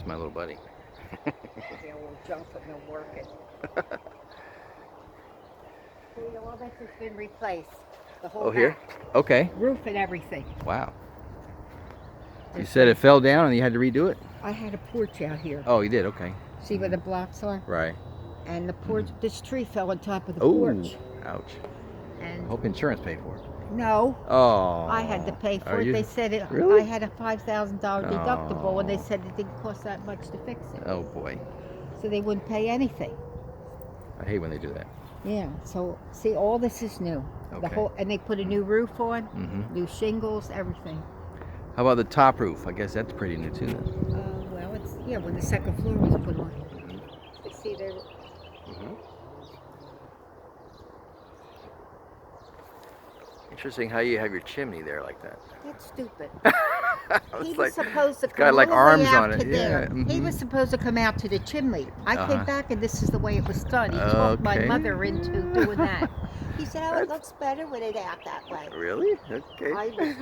just my little buddy. Yeah, we'll jump and they'll work it. See, all this has been replaced. The whole Oh, here? back. Okay. Roof and everything. Wow. You said it fell down and you had to redo it? I had a porch out here. Oh, you did? Okay. See where the blocks are? Right. And the porch, this tree fell on top of the Oh, porch. ouch. And Hope insurance paid for it. no, Oh. I had to pay for Are it. you? They said Really? I had a $5,000 deductible, and they Oh. said it didn't cost that much to fix it. Oh, boy. So they wouldn't pay anything. I hate when they do that. Yeah. So see, all this is new. Okay. The whole, and they put a new roof on, Mm-hmm. new shingles, everything. How about the top roof? I guess that's pretty new, too, then. Well, it's when the second floor was put on. Mm-hmm. You see, they Mm-hmm. Interesting how you have your chimney there like that. that's stupid. It's He like, was supposed to it's come got like all the way arms out on it. to Yeah. there. He Mhm. was supposed to come out to the chimney. I Uh-huh. came back and this is the way it was done. He talked my Okay. mother into doing that. He said, "Oh, it That's- looks better with it out that way." Really? Okay.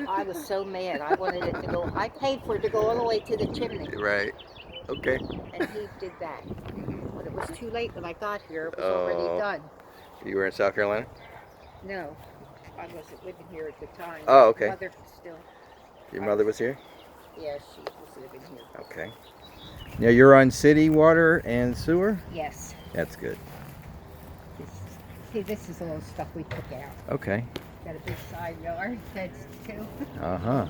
I was so mad. I wanted it to go. I paid for it to go all the way to the chimney, Right. Okay. and he did that. Mhm. But it was too late when I got here. It was Oh. already done. You were in South Carolina? No, I wasn't living here at the time. Oh, okay. Mother still. Your mother was here? Yeah, she was living here. Okay. Now you're on city water and sewer? Yes. That's good. See, this is all the stuff we took out. Okay. Got a big side yard fence too. Uh-huh.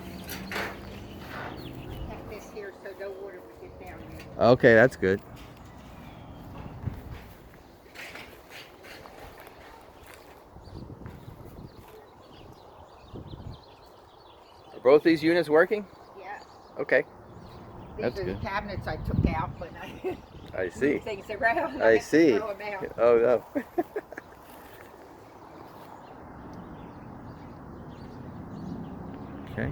Kept this here so no water would get down here. Okay, that's good. Are both these units working? Yeah. Okay. These That's are good. the cabinets I took out when I I see. moved things around. I had to see. throw 'em out. Oh, no. Okay.